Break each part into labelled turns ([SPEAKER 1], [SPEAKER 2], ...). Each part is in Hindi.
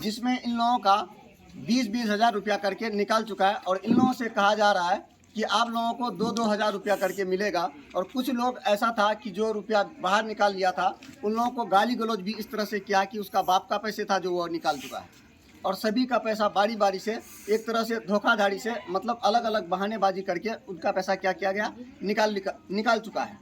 [SPEAKER 1] जिसमें इन लोगों का 20-20 हज़ार रुपया करके निकाल चुका है। और इन लोगों से कहा जा रहा है कि आप लोगों को 2-2 हज़ार रुपया करके मिलेगा। और कुछ लोग ऐसा था कि जो रुपया बाहर निकाल लिया था, उन लोगों को गाली गलौज भी इस तरह से किया कि उसका बाप का पैसे था जो वो निकाल चुका है। और सभी का पैसा बारी बारी से एक तरह से धोखाधड़ी से, मतलब अलग अलग बहानेबाजी करके उनका पैसा क्या किया गया, निकाल चुका है।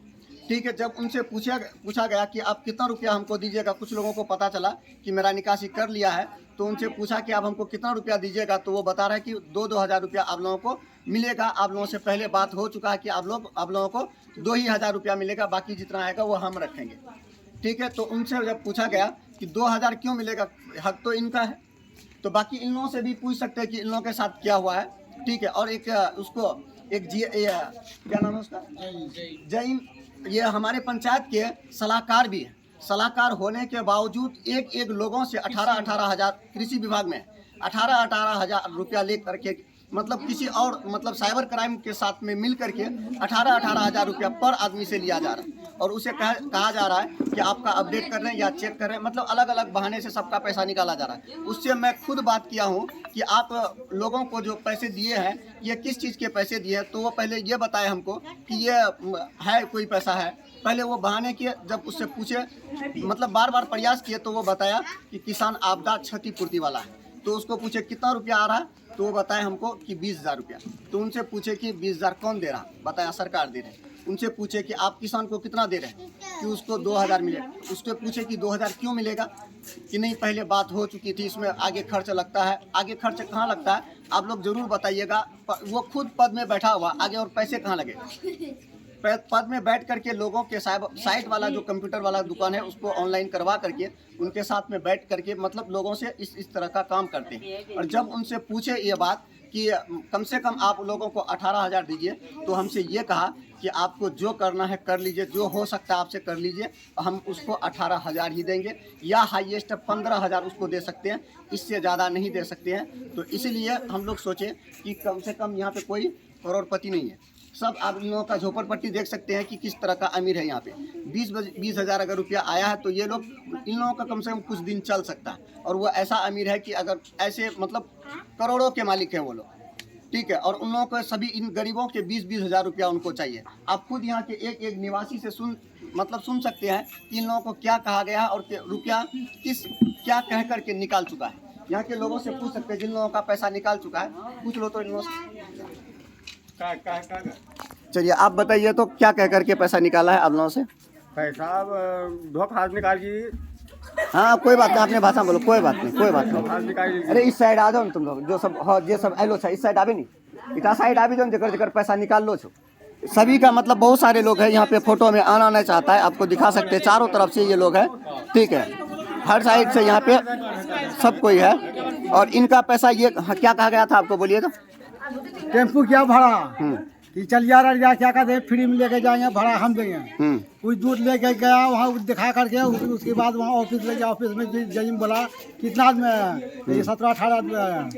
[SPEAKER 1] ठीक है, जब उनसे पूछा गया कि आप कितना रुपया हमको दीजिएगा, कुछ लोगों को पता चला कि मेरा निकासी कर लिया है, तो उनसे पूछा कि आप हमको कितना रुपया दीजिएगा, तो वो बता रहे हैं कि 2-2 हज़ार रुपया आप लोगों को मिलेगा। आप लोगों से पहले बात हो चुका है कि आप लोगों को 2 ही हज़ार रुपया मिलेगा, बाकी जितना आएगा वो हम रखेंगे। ठीक है, तो उनसे जब पूछा गया कि 2 हज़ार क्यों मिलेगा, हक तो इनका है, तो बाकी इन लोगों से भी पूछ सकते हैं कि इन लोगों के साथ क्या हुआ है। ठीक है, और एक उसको एक क्या नाम है उसका, जैन, ये हमारे पंचायत के सलाहकार भी है। सलाहकार होने के बावजूद एक लोगों से 18-18 हज़ार, कृषि विभाग में 18-18 हज़ार रुपया ले करके, मतलब किसी और, मतलब साइबर क्राइम के साथ में मिल करके 18-18 हज़ार रुपया पर आदमी से लिया जा रहा है। और उसे कहा जा रहा है कि आपका अपडेट कर रहे हैं या चेक कर रहे हैं, मतलब अलग अलग बहाने से सबका पैसा निकाला जा रहा है। उससे मैं खुद बात किया हूँ कि आप लोगों को जो पैसे दिए हैं, ये किस चीज़ के पैसे दिए हैं, तो वो पहले ये बताए हमको कि ये है कोई पैसा है। पहले वो बहाने किए, जब उससे पूछे, मतलब बार बार प्रयास किए, तो वो बताया कि किसान आपदा क्षतिपूर्ति वाला है। तो उसको पूछे कितना रुपया आ रहा है, तो वो बताए हमको कि 20 हज़ार रुपया। तो उनसे पूछे कि 20 हज़ार कौन दे रहा, बताया सरकार दे रहे हैं। उनसे पूछे कि आप किसान को कितना दे रहे हैं, कि उसको 2 हज़ार मिले। उसके पूछे कि 2 हज़ार क्यों मिलेगा, कि नहीं पहले बात हो चुकी थी, इसमें आगे खर्च लगता है। आगे खर्च कहाँ लगता है, आप लोग जरूर बताइएगा। वो खुद पद में बैठा हुआ, आगे और पैसे कहाँ लगे। पद में बैठ करके लोगों के साइट वाला जो कंप्यूटर वाला दुकान है, उसको ऑनलाइन करवा करके उनके साथ में बैठ करके, मतलब लोगों से इस तरह का काम करते हैं। और जब उनसे पूछे ये बात कि कम से कम आप लोगों को 18 हज़ार दीजिए, तो हमसे ये कहा कि आपको जो करना है कर लीजिए, जो हो सकता है आपसे कर लीजिए, हम उसको 18 हज़ार ही देंगे, या हाईएस्ट 15 हज़ार उसको दे सकते हैं, इससे ज़्यादा नहीं दे सकते हैं। तो इसलिए हम लोग सोचे कि कम से कम यहाँ पे कोई करोड़पति नहीं है, सब आप इन लोगों का झोपड़पट्टी देख सकते हैं कि किस तरह का अमीर है। यहाँ पे 20 हज़ार अगर रुपया आया है, तो ये लोग, इन लोगों का कम से कम कुछ दिन चल सकता है। और वो ऐसा अमीर है कि अगर ऐसे, मतलब करोड़ों के मालिक हैं वो लोग। ठीक है, और उन लोगों को सभी इन गरीबों के 20-20 हज़ार रुपया उनको चाहिए। आप खुद यहाँ के एक निवासी से सुन सकते हैं कि इन लोगों को क्या कहा गया है और रुपया क्या कह करके निकाल चुका है। यहाँ के लोगों से पूछ सकते हैं जिन लोगों का पैसा निकाल चुका है, पूछ लो तो इन लोगों से। चलिए आप बताइए तो क्या कह करके पैसा निकाला है आप लोगों से?
[SPEAKER 2] पैसा धोखा निकाल की।
[SPEAKER 1] हाँ कोई बात नहीं, अपने भाषा में बोलो, कोई बात नहीं। अरे इस साइड आ जाओ ना तुम लोग, जो सब एलो छा, इस साइड आवे नहीं, इतना साइड आवे जो जकर पैसा निकाल लो छो। सभी का मतलब बहुत सारे लोग हैं यहाँ पे, फोटो में आना नहीं चाहता है, आपको दिखा सकते हैं, चारों तरफ से ये लोग हैं। ठीक है, हर साइड से यहाँ पे सब कोई है। और इनका पैसा ये क्या कहा गया था आपको, बोलिए तो।
[SPEAKER 3] टेम्पू क्या भाड़ा कि चल यार क्या कहते हैं, फ्री में लेके जाएंगे, भाड़ा हम देंगे। कुछ दूर लेके गया, वहाँ दिखा करके, उसके बाद वहाँ ऑफिस ले गया। ऑफिस में जज बोला कितना आदमी है, 17-18 आदमी है।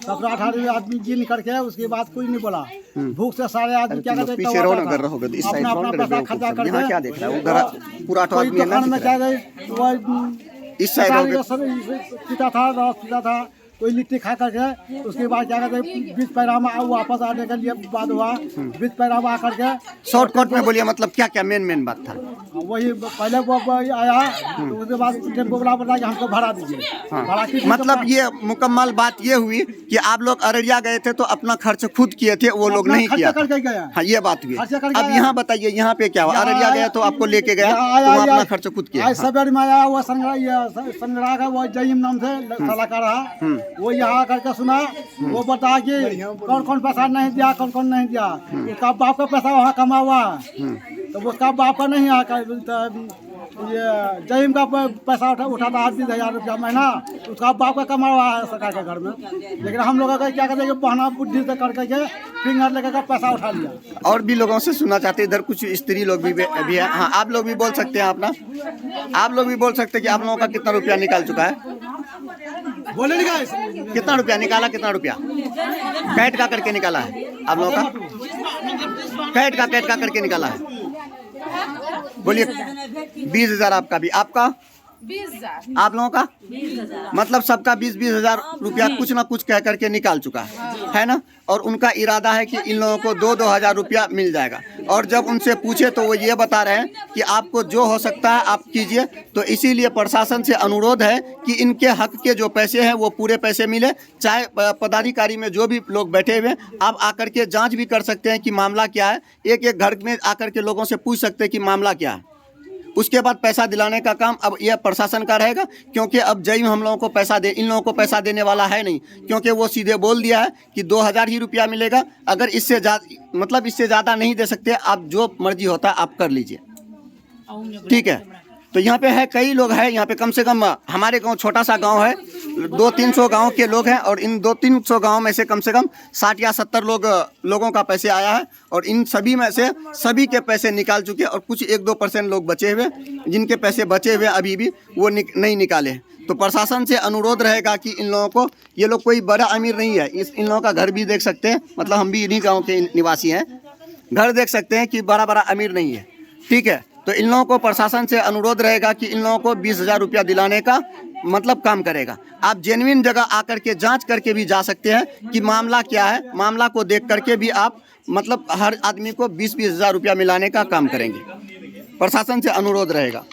[SPEAKER 3] 17-18 आदमी गिन करके उसके बाद कोई नहीं बोला। भूख से सारे आदमी क्या कहते हैं, अपना अपना पैसा खर्चा करके कोई दुकान में क्या गए, पीता था, कोई लिट्टी खा करके, उसके बाद क्या कहते हैं, बीच पैरामा वापस आने के लिए बात हुआ। बीच पैरामा आकर के
[SPEAKER 1] शॉर्टकट में बोलिए, मतलब क्या क्या मेन बात था।
[SPEAKER 3] वही पहले वो आया, तो उसके बाद टेम्पो वाला बोला कि हमको भाड़ा दीजिए। भाड़ा की
[SPEAKER 1] मतलब ये मुकम्मल बात ये हुई कि आप लोग अररिया गए थे तो अपना खर्च खुद किए थे, वो लोग नहीं किया
[SPEAKER 3] करके गया।
[SPEAKER 1] हाँ ये बात हुई। अब यहाँ बताइए, यहाँ पे क्या हुआ, अररिया गए तो आपको लेके गया, तो अपना खर्च खुद किया।
[SPEAKER 3] सवेर में आया वो संग्रह का, वो जईम नाम से सलाहकार रहा, वो यहाँ करके सुना, वो बता कि कौन कौन पैसा नहीं दिया, कौन कौन नहीं दिया। उसका बाप का पैसा वहाँ कमा हुआ, तो उसका बाप का नहीं आया। ये जहीम का पैसा उठाता है 20 हज़ार रुपया महीना, उसका बाप का कमा हुआ है सरकार के घर में। लेकिन हम लोगों का क्या कहते हैं, बहाना बुद्धि से करके के फिंगर लेकर पैसा उठा लिया।
[SPEAKER 1] और भी लोगों से सुनना चाहते हैं, इधर कुछ स्त्री लोग भी है। हाँ आप लोग भी बोल सकते हैं अपना, आप लोग भी बोल सकते हैं कि आप लोगों का कितना रुपया निकाल चुका है।
[SPEAKER 3] बोले
[SPEAKER 1] कितना रुपया निकाला, कितना रुपया कैट का करके निकाला है आप लोगों का, कैट का करके निकाला है। बोलिए 20 हज़ार आपका भी, आपका
[SPEAKER 4] 20,000।
[SPEAKER 1] आप लोगों का मतलब सबका 20-20 हजार रुपया कुछ ना कुछ कह करके निकाल चुका है ना। और उनका इरादा है कि इन लोगों को 2-2 हजार रुपया मिल जाएगा। और जब उनसे पूछे तो वो ये बता रहे हैं कि आपको जो हो सकता है आप कीजिए। तो इसीलिए प्रशासन से अनुरोध है कि इनके हक के जो पैसे हैं वो पूरे पैसे मिले। चाहे पदाधिकारी में जो भी लोग बैठे हुए हैं, आप आकर के जाँच भी कर सकते हैं कि मामला क्या है। एक एक घर में आकर के लोगों से पूछ सकते हैं कि मामला क्या है। उसके बाद पैसा दिलाने का काम अब यह प्रशासन का रहेगा, क्योंकि अब जईम हम लोगों को पैसा दे इन लोगों को पैसा देने वाला है नहीं, क्योंकि वो सीधे बोल दिया है कि 2,000 ही रुपया मिलेगा। अगर इससे मतलब इससे ज़्यादा नहीं दे सकते, आप जो मर्जी होता है आप कर लीजिए, ठीक है। तो यहाँ पे है कई लोग हैं, यहाँ पे कम से कम हमारे गांव छोटा सा गांव है, 200-300 गांव के लोग हैं। और इन 200-300 गांव में से कम 60 या 70 लोगों का पैसे आया है। और इन सभी में से सभी के पैसे निकाल चुके और कुछ 1-2% लोग बचे हुए, जिनके पैसे बचे हुए अभी भी वो नहीं निकाले। तो प्रशासन से अनुरोध रहेगा कि इन लोगों को, ये लोग कोई बड़ा अमीर नहीं है, इन लोगों का घर भी देख सकते हैं, मतलब हम भी इन्हीं गाँव के निवासी हैं, घर देख सकते हैं कि बड़ा अमीर नहीं है, ठीक है। तो इन लोगों को प्रशासन से अनुरोध रहेगा कि इन लोगों को 20,000 रुपया दिलाने का मतलब काम करेगा। आप जेन्युइन जगह आकर के जांच करके भी जा सकते हैं कि मामला क्या है। मामला को देख करके भी आप मतलब हर आदमी को 20-20 हजार रुपया मिलाने का काम करेंगे। प्रशासन से अनुरोध रहेगा।